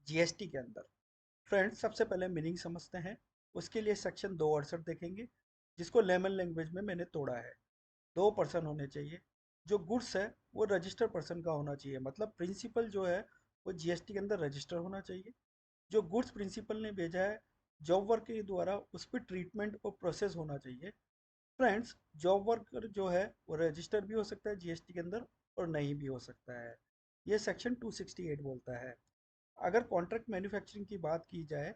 GST के अंदर। Friends, सबसे पहले मीनिंग समझते हैं। उसके लिए सेक्शन 268 देखेंगे, जिसको लेमन लैंग्वेज में मैंने तोड़ा है। 2 पर्सन होने चाहिए। जो गुड्स है वो रजिस्टर्ड पर्सन का होना चाहिए, मतलब प्रिंसिपल जो है वो जीएसटी के अंदर रजिस्टर होना चाहिए। जो गुड्स प्रिंसिपल ने भेजा है जॉब वर्कर के द्वारा, उस पर ट्रीटमेंट और प्रोसेस होना चाहिए। फ्रेंड्स, जॉब वर्कर जो है वो रजिस्टर भी हो सकता है जीएसटी के अंदर और नहीं भी हो सकता है। ये सेक्शन 268 बोलता है। अगर कॉन्ट्रैक्ट मैन्युफैक्चरिंग की बात की जाए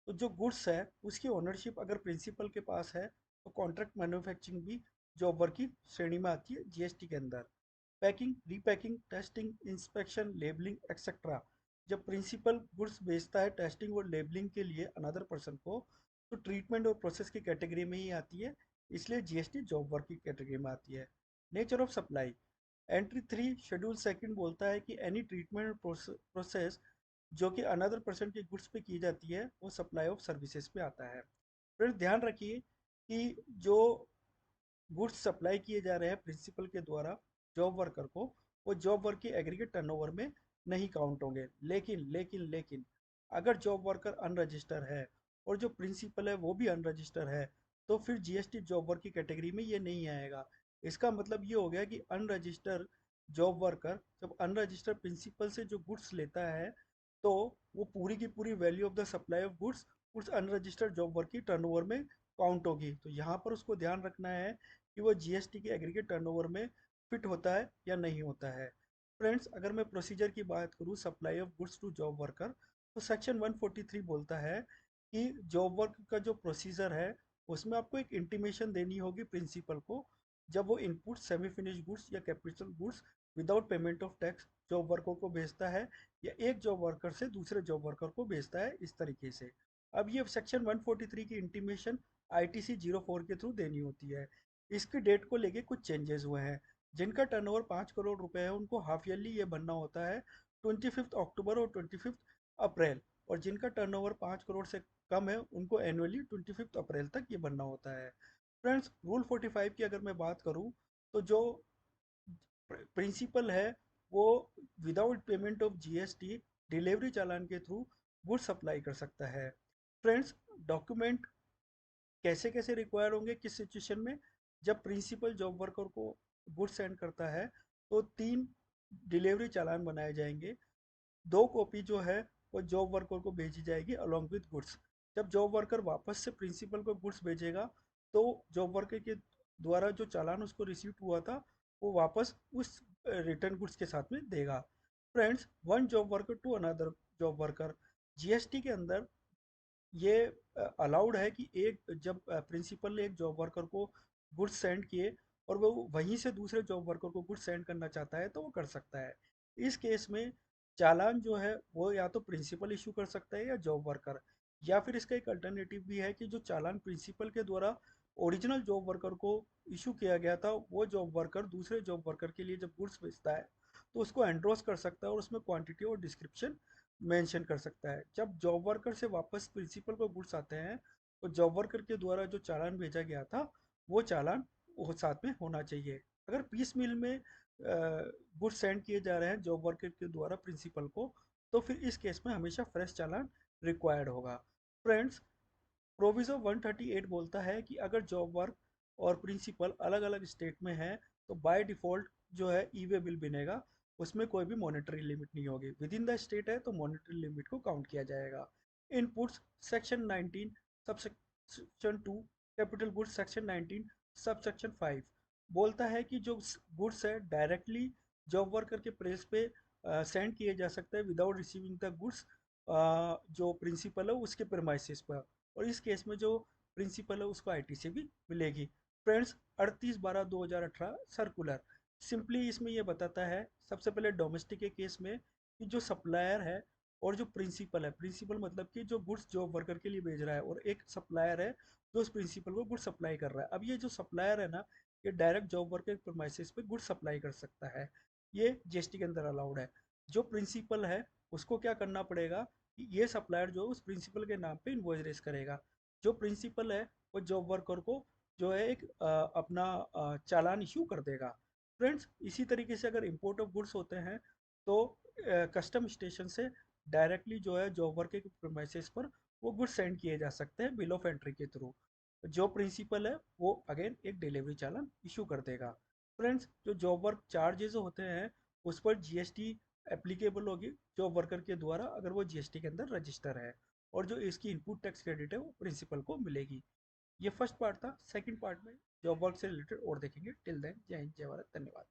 तो जो गुड्स है उसकी ओनरशिप अगर प्रिंसिपल के पास है तो कॉन्ट्रैक्ट मैन्युफैक्चरिंग भी जॉब वर्क की श्रेणी में आती है जीएसटी के अंदर। Packing, repacking, testing, inspection, labelling etcetera, जब प्रिंसिपल गुड्स बेचता है टेस्टिंग और लेबलिंग के लिए अनदर पर्सन को, तो ट्रीटमेंट और प्रोसेस की कैटेगरी में ही आती है, इसलिए जीएसटी जॉब वर्क की कैटेगरी में आती है। Nature of supply, entry 3 schedule second बोलता है कि एनी ट्रीटमेंट प्रोसेस जो कि अनदर पर्सन के गुड्स पे की जाती है वो सप्लाई ऑफ सर्विसेज पे आता है। फिर ध्यान रखिए कि जो गुड्स सप्लाई किए जा रहे हैं प्रिंसिपल के द्वारा जॉब वर्कर को, वो जॉब वर्क की एग्रीगेट टर्नओवर में नहीं काउंट होंगे। लेकिन अगर जॉब वर्कर अनरजिस्टर है और जो प्रिंसिपल है वो भी अनरजिस्टर है, तो फिर जीएसटी जॉब वर्क की कैटेगरी में ये नहीं आएगा। इसका मतलब ये हो गया कि अनरजिस्टर जॉब वर्कर जब अनरजिस्टर प्रिंसिपल से जो गुड्स लेता है, तो वो पूरी की पूरी value of the supply of goods उस अनरजिस्टर्ड जॉब वर्क की टर्नओवर में काउंट होगी। तो यहाँ पर उसको ध्यान रखना है कि वो जीएसटी के एग्रीगेट टर्नओवर में फिट होता है या नहीं होता है। फ्रेंड्स, अगर मैं प्रोसीजर की बात करूँ supply of goods to job worker, तो सेक्शन 143 बोलता है कि जॉब वर्क का जो प्रोसीजर है उसमें आपको एक इंटीमेशन देनी होगी प्रिंसिपल को, जब वो इनपुट सेमी फिनिश गुड्स या capital goods without payment of tax job worker को भेजता है या एक जॉब वर्कर से दूसरे जॉब वर्कर को भेजता है, इस तरीके से। अब ये सेक्शन 143 की इंटीमेशन आईटीसी 04 के थ्रू देनी होती है। इसकी डेट को लेके कुछ चेंजेस हुए हैं। जिनका टर्नओवर 5 करोड़ रुपए है उनको हाफ ईयरली ये बनना होता है 25 अक्टूबर और 25 अप्रैल, और जिनका टर्नओवर 5 करोड़ से कम है उनको एनुअली 25 अप्रैल तक ये बनना होता है। फ्रेंड्स, रूल 45 की अगर मैं बात करूँ, तो जो प्रिंसिपल है वो without payment of GST delivery challan के थ्रू गुड सप्लाई कर सकता है। फ्रेंड्स, डॉक्यूमेंट कैसे कैसे रिक्वायर होंगे किस सिचुएशन में, जब प्रिंसिपल जॉब वर्कर को गुड्स सेंड करता है तो 3 डिलीवरी चालान बनाए जाएंगे। 2 कॉपी जो है वो जॉब वर्कर को भेजी जाएगी अलॉन्ग विद गुड्स। जब जॉब वर्कर वापस से प्रिंसिपल को गुड्स भेजेगा तो जॉब वर्कर के द्वारा जो चालान उसको रिसीव हुआ था वो वापस उस रिटर्न गुड्स के साथ में देगा। Friends, one job worker to another job worker, GST के अंदर ये अलाउड है कि एक जब प्रिंसिपल ने एक जॉब वर्कर को गुड्स सेंड किए और वो वहीं से दूसरे जॉब वर्कर को गुड्स सेंड करना चाहता है तो वो कर सकता है। इस केस में चालान जो है वो या तो प्रिंसिपल इशू कर सकता है या जॉब वर्कर, या फिर इसका एक अल्टरनेटिव भी है कि जो चालान प्रिंसिपल के द्वारा ओरिजिनल जॉब वर्कर को इशू किया गया था वो जॉब वर्कर दूसरे जॉब वर्कर के लिए जब गुड्स बेचता है तो उसको एंड्रोस कर सकता है और उसमें क्वांटिटी और डिस्क्रिप्शन मेंशन कर सकता है। जब जॉब वर्कर से वापस प्रिंसिपल को गुड्स आते हैं तो जॉब वर्कर के द्वारा जो चालान भेजा गया था वो चालान वो साथ में होना चाहिए। अगर पीस मिल में गुड्स सेंड किए जा रहे हैं जॉब वर्कर के द्वारा प्रिंसिपल को, तो फिर इस केस में हमेशा फ्रेश चालान रिक्वायर्ड होगा। फ्रेंड्स, प्रोविजो 138 बोलता है कि अगर जॉब वर्क और प्रिंसिपल अलग अलग स्टेट में है तो बाय डिफॉल्ट जो है ई वे बिल बनेगा, उसमें कोई भी मॉनेटरी लिमिट नहीं होगी। विद इन द स्टेट है तो मॉनेटरी लिमिट को काउंट किया जाएगा। Inputs section 19 subsection 2, capital goods section 19 subsection 5 बोलता है कि जो गुड्स है डायरेक्टली जॉब वर्कर के प्रेस पे सेंड किए जा सकते हैं विदाउट रिसीविंग द गुड्स जो प्रिंसिपल है उसके प्रेमाइसिस पर, और इस केस में जो प्रिंसिपल है उसको आईटी से भी मिलेगी। फ्रेंड्स, 38/12/2018 सर्कुलर सिंपली इसमें ये बताता है सबसे पहले डोमेस्टिक के केस में कि जो सप्लायर है और जो प्रिंसिपल है, प्रिंसिपल मतलब कि जो गुड्स जॉब वर्कर के लिए भेज रहा है, और एक सप्लायर है जो उस प्रिंसिपल को गुड्स सप्लाई कर रहा है। अब ये जो सप्लायर है ना, ये डायरेक्ट जॉब वर्कर प्रोमाइसिस पे गुड्स सप्लाई कर सकता है, ये जीएसटी के अंदर अलाउड है। जो प्रिंसिपल है उसको क्या करना पड़ेगा कि ये सप्लायर जो उस प्रिंसिपल के नाम पे इनवॉइस रेस करेगा। जो प्रिंसिपल है वो जॉब वर्कर को जो है एक अपना चालान इशू कर देगा। फ्रेंड्स, इसी तरीके से अगर इंपोर्ट ऑफ गुड्स होते हैं तो कस्टम स्टेशन से डायरेक्टली जो है जॉब वर्क के प्रीमाइसेस पर वो गुड्स सेंड किए जा सकते हैं बिल ऑफ एंट्री के थ्रू। जो प्रिंसिपल है वो अगेन एक डिलीवरी चालान इशू कर देगा। फ्रेंड्स, जो जॉब वर्क चार्जेस होते हैं उस पर जीएसटी एप्लीकेबल होगी जॉब वर्कर के द्वारा, अगर वो जीएसटी के अंदर रजिस्टर है, और जो इसकी इनपुट टैक्स क्रेडिट है वो प्रिंसिपल को मिलेगी। ये फर्स्ट पार्ट था। सेकंड पार्ट में जॉब वर्क से रिलेटेड और देखेंगे। टिल देन, जय हिंद, जय भारत, धन्यवाद।